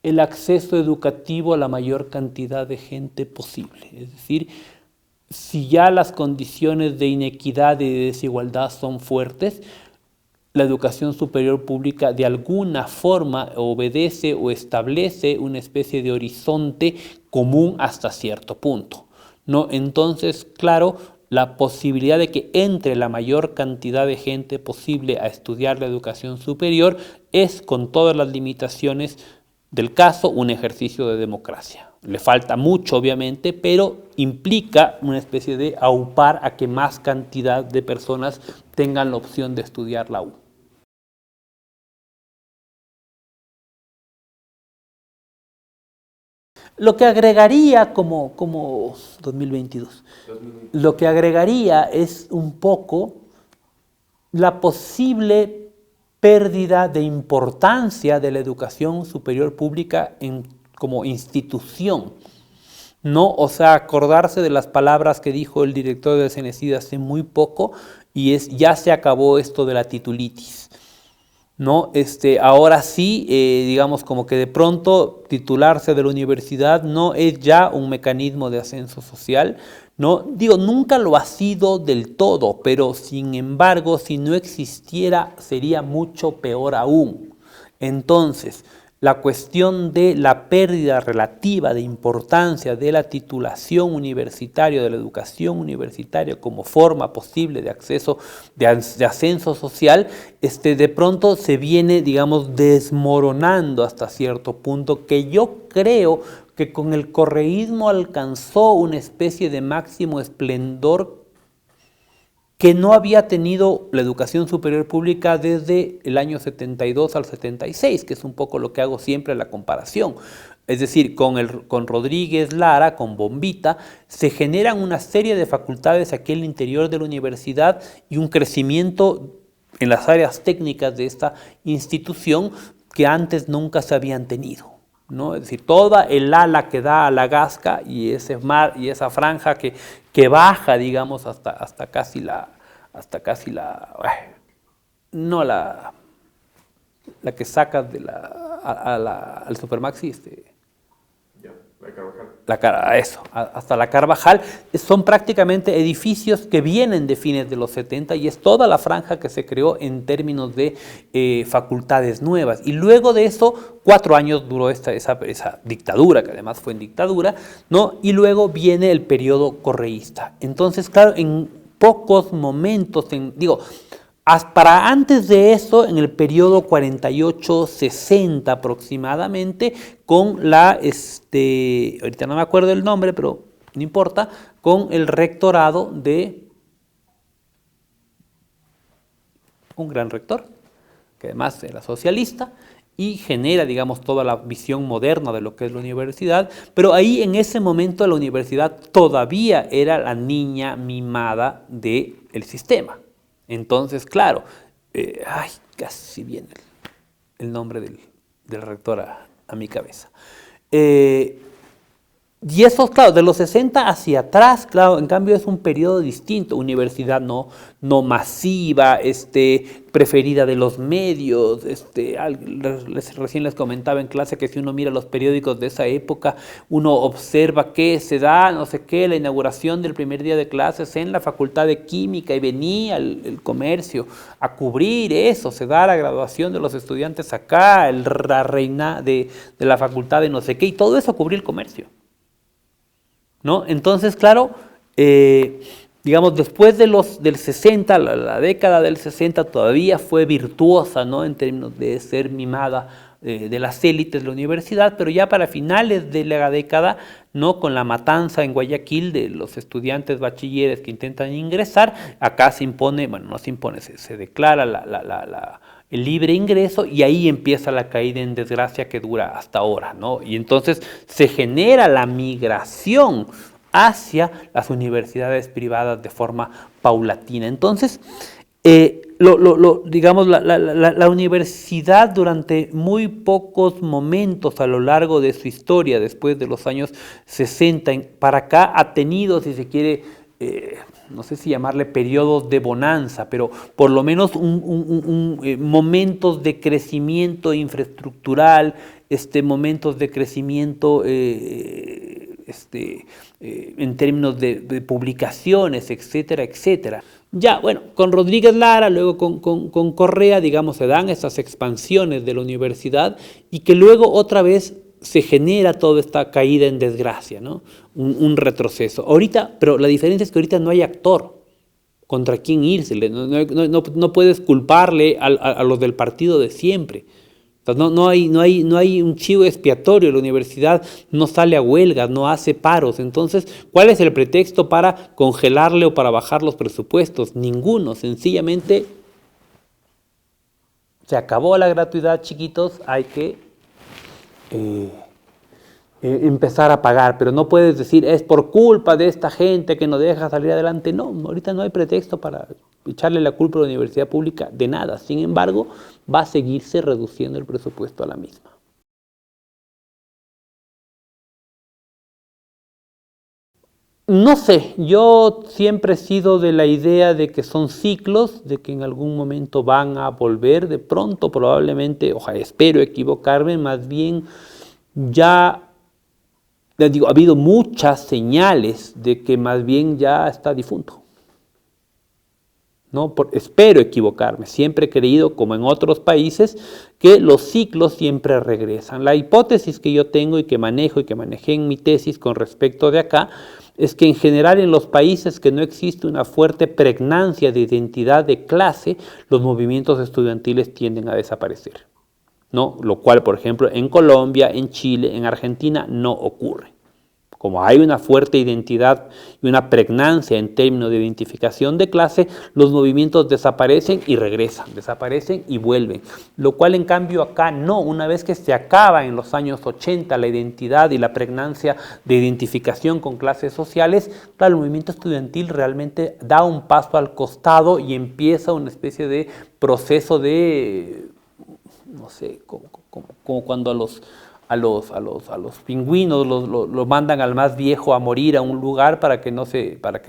el acceso educativo a la mayor cantidad de gente posible. Es decir, si ya las condiciones de inequidad y de desigualdad son fuertes, la educación superior pública de alguna forma obedece o establece una especie de horizonte común hasta cierto punto, ¿no? Entonces, claro, la posibilidad de que entre la mayor cantidad de gente posible a estudiar la educación superior es, con todas las limitaciones del caso, un ejercicio de democracia. Le falta mucho, obviamente, pero implica una especie de aupar a que más cantidad de personas tengan la opción de estudiar la U. Lo que agregaría como 2022, lo que agregaría es un poco la posible pérdida de importancia de la educación superior pública como institución, ¿no? O sea, acordarse de las palabras que dijo el director de CENESID hace muy poco, y ya se acabó esto de la titulitis, ¿no? Ahora sí, digamos, como que de pronto titularse de la universidad no es ya un mecanismo de ascenso social, ¿no? Digo, nunca lo ha sido del todo, pero sin embargo, si no existiera, sería mucho peor aún. Entonces, la cuestión de la pérdida relativa de importancia de la titulación universitaria, de la educación universitaria como forma posible de acceso, de ascenso social, de pronto se viene, digamos, desmoronando hasta cierto punto, que yo creo que con el correísmo alcanzó una especie de máximo esplendor que no había tenido la educación superior pública desde el año 72 al 76, que es un poco lo que hago siempre la comparación. Es decir, con Rodríguez Lara, con Bombita, se generan una serie de facultades aquí en el interior de la universidad y un crecimiento en las áreas técnicas de esta institución que antes nunca se habían tenido, ¿no? Es decir, toda el ala que da a la Gasca y ese mar y esa franja que baja, digamos, hasta casi la no la que sacas al Supermaxi, Ya, Carvajal. Hasta la Carvajal. Son prácticamente edificios que vienen de fines de los 70 y es toda la franja que se creó en términos de facultades nuevas. Y luego de eso, 4 años duró esa dictadura, que además fue en dictadura, ¿no? Y luego viene el periodo correísta. Entonces, claro, en pocos momentos, para antes de eso, en el periodo 48-60 aproximadamente, con ahorita no me acuerdo el nombre, pero no importa, con el rectorado de un gran rector, que además era socialista, y genera, digamos, toda la visión moderna de lo que es la universidad, pero ahí en ese momento la universidad todavía era la niña mimada del sistema. Entonces, claro, casi viene el nombre del rector a mi cabeza. Y eso, claro, de los 60 hacia atrás, claro, en cambio es un periodo distinto, universidad no masiva, preferida de los medios, recién les comentaba en clase que si uno mira los periódicos de esa época, uno observa que se da, no sé qué, la inauguración del primer día de clases en la Facultad de Química y venía el comercio a cubrir eso, se da la graduación de los estudiantes acá, la reina de la Facultad de no sé qué, y todo eso cubría el comercio, ¿no? Entonces, claro, digamos, después del 60, la década del 60 todavía fue virtuosa, ¿no? En términos de ser mimada de las élites de la universidad, pero ya para finales de la década, ¿no? Con la matanza en Guayaquil de los estudiantes bachilleres que intentan ingresar, acá se impone, bueno, no se impone, se declara el libre ingreso y ahí empieza la caída en desgracia que dura hasta ahora, ¿no? Y entonces se genera la migración hacia las universidades privadas de forma paulatina. Entonces, digamos, la universidad durante muy pocos momentos a lo largo de su historia, después de los años 60 para acá, ha tenido, si se quiere, no sé si llamarle periodos de bonanza, pero por lo menos momentos de crecimiento infraestructural, momentos de crecimiento en términos de publicaciones, etcétera, etcétera. Ya, bueno, con Rodríguez Lara, luego con Correa, digamos, se dan esas expansiones de la universidad y que luego otra vez se genera toda esta caída en desgracia, ¿no? Un retroceso. Ahorita, pero la diferencia es que ahorita no hay actor contra quien irse, no puedes culparle a los del partido de siempre. O sea, no hay un chivo expiatorio, la universidad no sale a huelgas, no hace paros. Entonces, ¿cuál es el pretexto para congelarle o para bajar los presupuestos? Ninguno, sencillamente se acabó la gratuidad, chiquitos, hay que empezar a pagar, pero no puedes decir es por culpa de esta gente que no deja salir adelante. No, ahorita no hay pretexto para echarle la culpa a la universidad pública de nada. Sin embargo, va a seguirse reduciendo el presupuesto a la misma. No sé, yo siempre he sido de la idea de que son ciclos, de que en algún momento van a volver, de pronto probablemente, ojalá, espero equivocarme, más bien ya, les digo, ha habido muchas señales de que más bien ya está difunto. ¿No? Espero equivocarme, siempre he creído, como en otros países, que los ciclos siempre regresan. La hipótesis que yo tengo y que manejo y que manejé en mi tesis con respecto de acá, es que en general en los países que no existe una fuerte pregnancia de identidad de clase, los movimientos estudiantiles tienden a desaparecer, ¿no? Lo cual, por ejemplo, en Colombia, en Chile, en Argentina no ocurre. Como hay una fuerte identidad y una pregnancia en términos de identificación de clase, los movimientos desaparecen y regresan, desaparecen y vuelven. Lo cual en cambio acá no, una vez que se acaba en los años 80 la identidad y la pregnancia de identificación con clases sociales, claro, el movimiento estudiantil realmente da un paso al costado y empieza una especie de proceso de, no sé, como cuando a los pingüinos los mandan al más viejo a morir a un lugar para que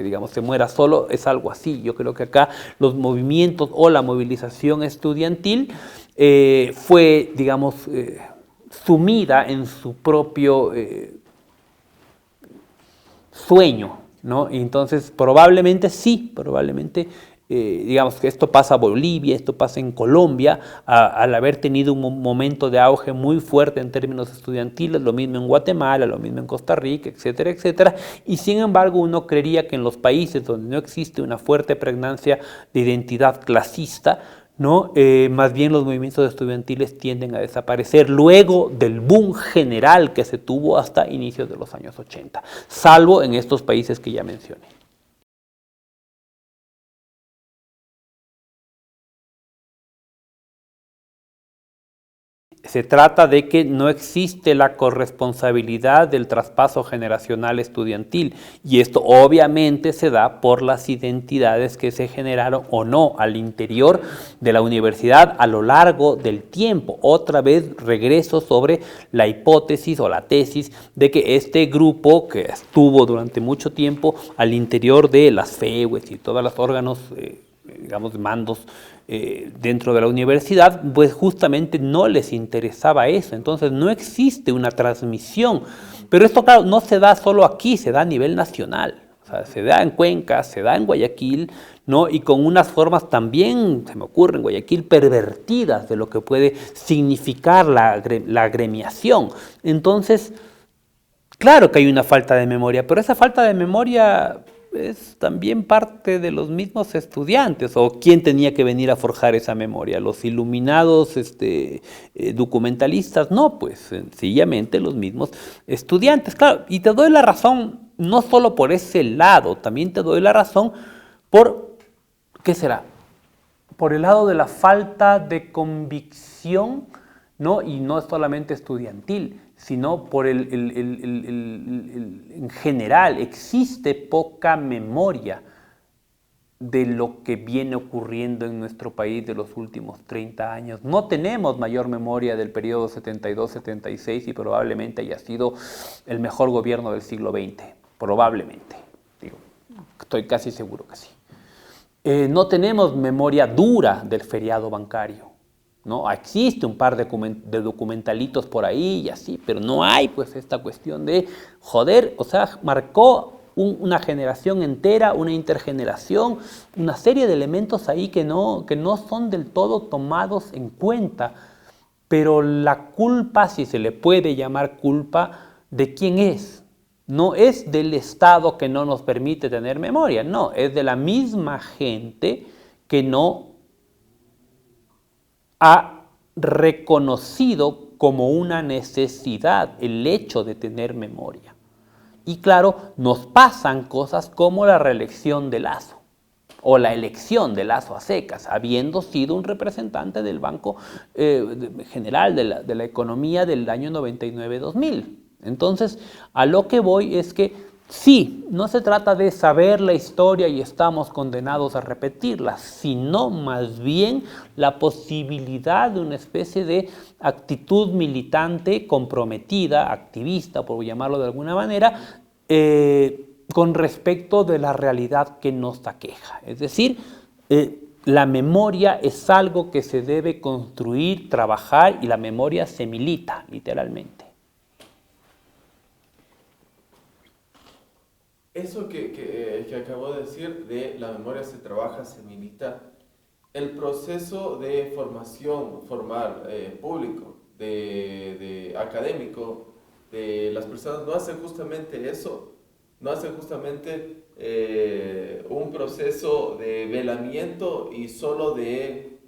digamos se muera solo, es algo así. Yo creo que acá los movimientos o la movilización estudiantil fue, digamos, sumida en su propio sueño, ¿no? Entonces, probablemente sí, probablemente, digamos que esto pasa en Bolivia, esto pasa en Colombia, al haber tenido un momento de auge muy fuerte en términos estudiantiles, lo mismo en Guatemala, lo mismo en Costa Rica, etcétera, etcétera, y sin embargo uno creería que en los países donde no existe una fuerte pregnancia de identidad clasista, ¿no? Más bien los movimientos estudiantiles tienden a desaparecer luego del boom general que se tuvo hasta inicios de los años 80, salvo en estos países que ya mencioné. Se trata de que no existe la corresponsabilidad del traspaso generacional estudiantil y esto obviamente se da por las identidades que se generaron o no al interior de la universidad a lo largo del tiempo. Otra vez regreso sobre la hipótesis o la tesis de que este grupo que estuvo durante mucho tiempo al interior de las FEUES y todos los órganos, digamos, mandos dentro de la universidad, pues justamente no les interesaba eso, entonces no existe una transmisión, pero esto claro, no se da solo aquí, se da a nivel nacional, o sea, se da en Cuenca, se da en Guayaquil, ¿no? Y con unas formas también, se me ocurre en Guayaquil, pervertidas de lo que puede significar la agremiación, entonces, claro que hay una falta de memoria, pero esa falta de memoria es también parte de los mismos estudiantes, o quién tenía que venir a forjar esa memoria, los iluminados documentalistas, no, pues sencillamente los mismos estudiantes, claro, y te doy la razón no solo por ese lado, también te doy la razón por, ¿qué será? Por el lado de la falta de convicción, ¿no? Y no es solamente estudiantil, sino por en general, existe poca memoria de lo que viene ocurriendo en nuestro país de los últimos 30 años. No tenemos mayor memoria del periodo 72-76 y probablemente haya sido el mejor gobierno del siglo XX, probablemente, digo, estoy casi seguro que sí. No tenemos memoria dura del feriado bancario. ¿No? Existe un par de documentalitos por ahí y así, pero no hay pues esta cuestión de, joder, o sea, marcó una generación entera, una intergeneración, una serie de elementos ahí que no son del todo tomados en cuenta, pero la culpa, si se le puede llamar culpa, ¿de quién es? No es del Estado que no nos permite tener memoria, no, es de la misma gente que no ha reconocido como una necesidad el hecho de tener memoria. Y claro, nos pasan cosas como la reelección de Lasso o la elección de Lasso a secas, habiendo sido un representante del Banco General de la Economía del año 99-2000. Entonces, a lo que voy es que sí, no se trata de saber la historia y estamos condenados a repetirla, sino más bien la posibilidad de una especie de actitud militante, comprometida, activista, por llamarlo de alguna manera, con respecto de la realidad que nos aqueja. Es decir, la memoria es algo que se debe construir, trabajar, y la memoria se milita, literalmente. Eso que acabo de decir de la memoria se trabaja, se milita, el proceso de formación formal, público, de académico, de las personas no hacen justamente eso, no hacen justamente un proceso de velamiento y solo de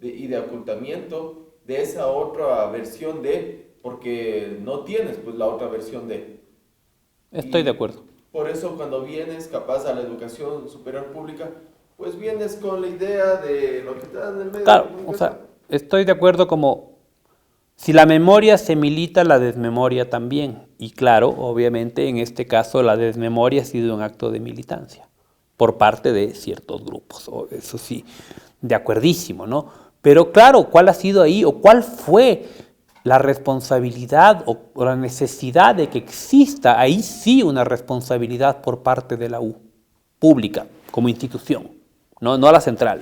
ocultamiento de esa otra versión porque no tienes pues la otra versión Estoy de acuerdo. Por eso cuando vienes capaz a la educación superior pública, pues vienes con la idea de lo que te dan en el medio. Claro, o sea, estoy de acuerdo como si la memoria se milita, la desmemoria también. Y claro, obviamente en este caso la desmemoria ha sido un acto de militancia por parte de ciertos grupos. Eso sí, de acuerdísimo, ¿no? Pero claro, ¿cuál ha sido ahí o cuál fue la responsabilidad o la necesidad de que exista ahí sí una responsabilidad por parte de la U, pública, como institución, no la central?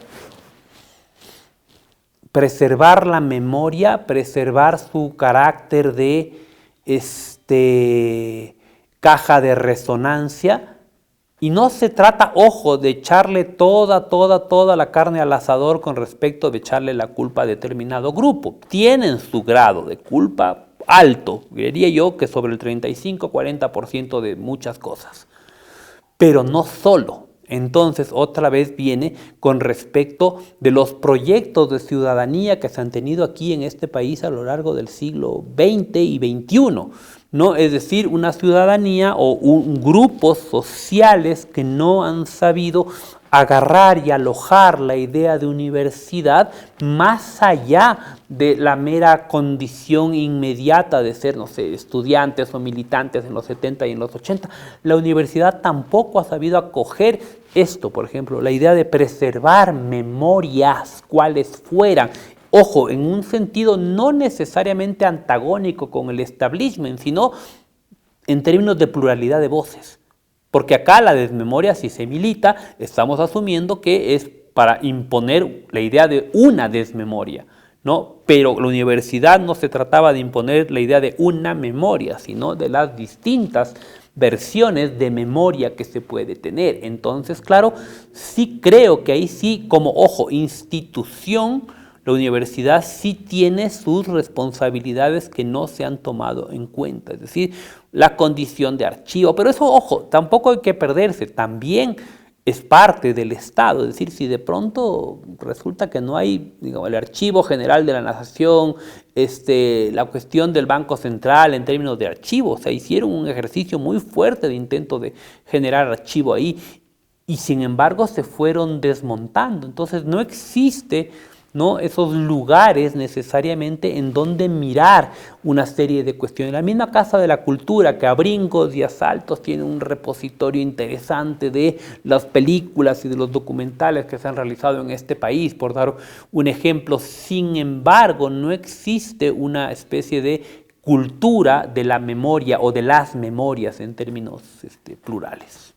Preservar la memoria, preservar su carácter de caja de resonancia, Y no se trata, ojo, de echarle toda la carne al asador con respecto de echarle la culpa a determinado grupo. Tienen su grado de culpa alto, diría yo que sobre el 35-40% de muchas cosas. Pero no solo. Entonces, otra vez viene con respecto de los proyectos de ciudadanía que se han tenido aquí en este país a lo largo del siglo XX y XXI, ¿no? Es decir, una ciudadanía o grupos sociales que no han sabido agarrar y alojar la idea de universidad más allá de la mera condición inmediata de ser, no sé, estudiantes o militantes en los 70 y en los 80. La universidad tampoco ha sabido acoger esto, por ejemplo, la idea de preservar memorias, cuales fueran. Ojo, en un sentido no necesariamente antagónico con el establishment, sino en términos de pluralidad de voces. Porque acá la desmemoria, si se milita, estamos asumiendo que es para imponer la idea de una desmemoria, ¿no? Pero la universidad no se trataba de imponer la idea de una memoria, sino de las distintas versiones de memoria que se puede tener. Entonces, claro, sí creo que ahí sí, como, ojo, institución, la universidad sí tiene sus responsabilidades que no se han tomado en cuenta, es decir, la condición de archivo, pero eso, ojo, tampoco hay que perderse, también es parte del Estado, es decir, si de pronto resulta que no hay, digamos, el Archivo General de la Nación, la cuestión del Banco Central en términos de archivos, o sea, hicieron un ejercicio muy fuerte de intento de generar archivo ahí, y sin embargo se fueron desmontando, entonces no existe, ¿no?, esos lugares necesariamente en donde mirar una serie de cuestiones. La misma Casa de la Cultura, que a brincos y a saltos tiene un repositorio interesante de las películas y de los documentales que se han realizado en este país, por dar un ejemplo. Sin embargo, no existe una especie de cultura de la memoria o de las memorias en términos plurales.